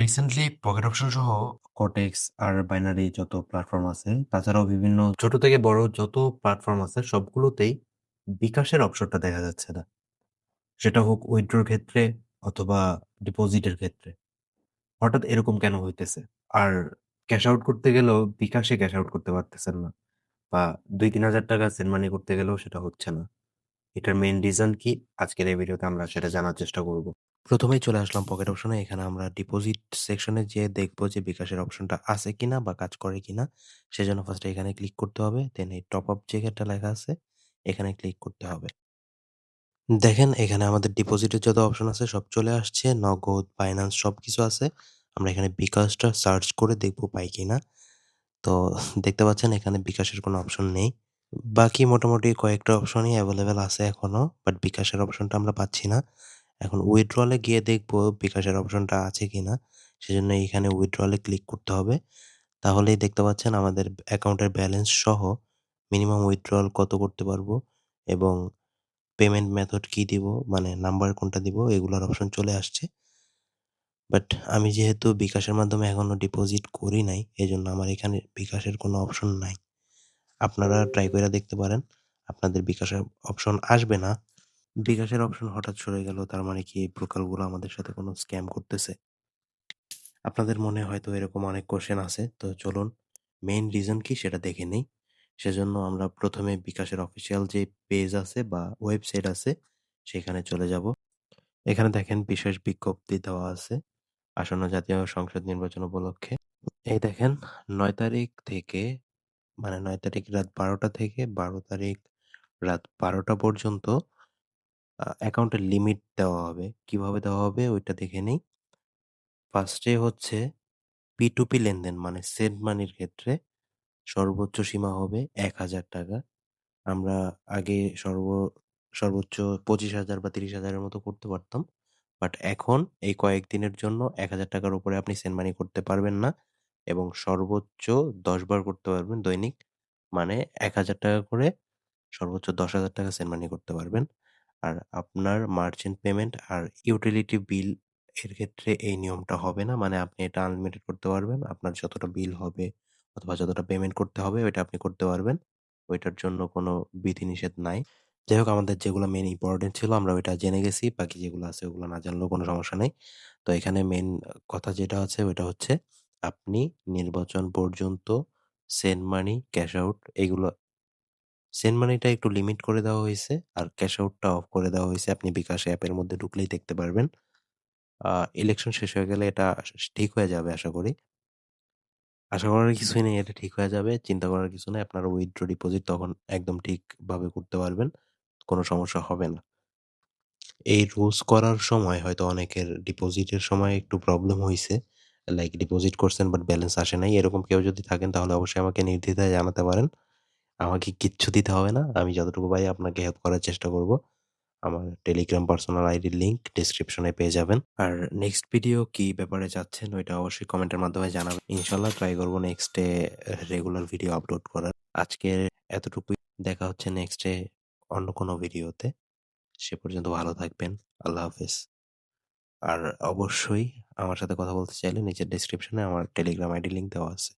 Recently pocket option সহ কটেক্স আর binary যত platform আছে, তাছাড়াও বিভিন্ন ছোট থেকে বড় যত প্ল্যাটফর্ম আছে সবগুলোতেই বিকাশের অপশনটা দেখা যাচ্ছে না। সেটা হোক উইথড্রর ক্ষেত্রে অথবা ডিপোজিটের ক্ষেত্রে। হঠাৎ এরকম কেন হইতেছে? আর ক্যাশ আউট করতে গেলেও বিকাশে ক্যাশ আউট করতে পারতেছেন না, বা 2-3 হাজার টাকা সেন্ড মানি করতে গেলেও সেটা হচ্ছে না। এটার মেইন রিজন কি? আজকের এই ভিডিওতে আমরা সেটা জানার চেষ্টা করব। প্রথমেই চলে আসলাম পকেট অপশনে। এখানে আমরা ডিপোজিট সেকশনে যেয়ে দেখবো যে বিকাশের অপশনটা আছে কিনা বা কাজ করে কিনা। সেজন্য ফার্স্টে এখানে ক্লিক করতে হবে। দেন এই টপ আপ জায়গাটা লেখা আছে, এখানে ক্লিক করতে হবে। দেখেন এখানে আমাদের ডিপোজিটের যত অপশন আছে সব চলে আসছে। নগদ, বাইন্যান্স সবকিছু আছে। আমরা এখানে বিকাশটা সার্চ করে দেখবো পাই কিনা। তো দেখতে পাচ্ছেন এখানে বিকাশের কোনো অপশন নেই। বাকি মোটামুটি কয়েকটা অপশনই এভেলেবেল আছে এখনো, বাট বিকাশের অপশনটা আমরা পাচ্ছি না। এখন উইথড্রলে গিয়ে দেখবো বিকাশের অপশনটা আছে কিনা। সেজন্য এইখানে উইথড্রলে ক্লিক করতে হবে। তাহলেই দেখতে পাচ্ছেন আমাদের অ্যাকাউন্টের ব্যালেন্স সহ মিনিমাম উইথড্রল কত করতে পারবো এবং পেমেন্ট মেথড কি দিব, মানে নাম্বার কোনটা দিব, এগুলোর অপশন চলে আসছে। বাট আমি যেহেতু বিকাশের মাধ্যমে এখনো ডিপোজিট করি নাই, এজন্য আমার এখানে বিকাশের কোনো অপশন নাই। আপনারা ট্রাই করে দেখতে পারেন, আপনাদের বিকাশের অপশন আসবে না। বিকাশের অপশন হঠাৎ সরে গেল, তার মানে কি এই ব্রোকারগুলো আমাদের সাথে কোনো স্ক্যাম করতেছে? আপনাদের মনে হয়তো এরকম অনেক কোশ্চেন আছে। তো চলুন মেইন রিজন কি সেটা দেখে নেই। সেজন্য আমরা প্রথমে বিকাশের অফিসিয়াল যে পেজ আছে বা ওয়েবসাইট আছে সেখানে চলে যাব। এখানে দেখেন বিশেষ বিজ্ঞপ্তি দেওয়া আছে আসন্ন জাতীয় সংসদ নির্বাচন উপলক্ষে। এই দেখেন ৯ তারিখ থেকে, মানে ৯ তারিখ রাত ১২টা থেকে ১২ তারিখ রাত ১২টা পর্যন্ত অ্যাকাউন্টের লিমিট দেওয়া হবে। কিভাবে দেওয়া হবে ওইটা দেখে নেই। ফার্স্টে হচ্ছে P2P লেনদেন মানে সেন্ড মানির ক্ষেত্রে সর্বোচ্চ সীমা হবে ৳১,০০০। আমরা আগে সর্বোচ্চ ২৫,০০০ বা ৩০,০০০ এর মতো করতে পারতাম। বাট এখন এই কয়েকদিনের জন্য ৳১,০০০ উপরে আপনি সেন্ড মানি করতে পারবেন না এবং সর্বোচ্চ ১০ বার করতে পারবেন দৈনিক। মানে ৳১,০০০ করে সর্বোচ্চ ৳১০,০০০ সেন্ড মানি করতে পারবেন। আর আপনার মার্চেন্ট পেমেন্ট আর ইউটিলিটি বিল এর ক্ষেত্রে এই নিয়মটা হবে না। মানে আপনি এটা আনলিমিটেড করতে পারবেন। আপনার যতটা বিল হবে অথবা যতটা পেমেন্ট করতে হবে ওইটা আপনি করতে পারবেন। ওইটার জন্য কোনো বিধিনিষেধ নাই। যাই হোক, আমাদের যেগুলো মেইন ইম্পোর্টেন্ট ছিল আমরা ওইটা জেনে গেছি। বাকি যেগুলো আছে ওগুলো না জানলেও কোনো সমস্যা নেই। তো এখানে মেইন কথা যেটা আছে ওইটা হচ্ছে আপনি নির্বাচন পর্যন্ত সেন্ড মানি, ক্যাশ আউট এগুলো, সেন্ড মানিটা একটু লিমিট করে দেওয়া হইছে আর ক্যাশ আউটটা অফ করে দেওয়া হইছে। আপনি বিকাশ অ্যাপের মধ্যে ঢুকলেই দেখতে পারবেন। ইলেকশন শেষ হয়ে গেলে এটা ঠিক হয়ে যাবে আশা করি। আশা করার কিছুই নেই, এটা ঠিক হয়ে যাবে। চিন্তা করার কিছু নাই। আপনারা উইথড্র ডিপোজিট তখন একদম ঠিকভাবে করতে পারবেন। কোনো সমস্যা হবে না। এই রুলস করার সময় হয়তো অনেকের ডিপোজিটের সময় একটু প্রবলেম হইছে। লাইক ডিপোজিট করছেন বাট ব্যালেন্স আসে নাই। এরকম কেউ যদি থাকেন তাহলে অবশ্যই আমাকে নির্দ্বিধায় জানাতে পারেন। আমাকে কিচ্ছু দিতে হবে না। আমি যতটুকু পারি আপনাকে হেল্প করার চেষ্টা করব। আমার টেলিগ্রাম পার্সোনাল আইডির লিংক ডেসক্রিপশনে পেয়ে যাবেন। আর নেক্সট ভিডিও কি ব্যাপারে চাচ্ছেন ওইটা অবশ্যই কমেন্টের মাধ্যমে জানাবেন। ইনশাল্লাহ ট্রাই করব নেক্সটে রেগুলার ভিডিও আপলোড করার। আজকে এতটুকুই। দেখা হচ্ছে নেক্সটে অন্য কোনো ভিডিওতে। সে পর্যন্ত ভালো থাকবেন। আল্লাহ হাফেজ। আর অবশ্যই আমার সাথে কথা বলতে চাইলে নিচের ডেসক্রিপশনে আমার টেলিগ্রাম আইডি লিংক দেওয়া আছে।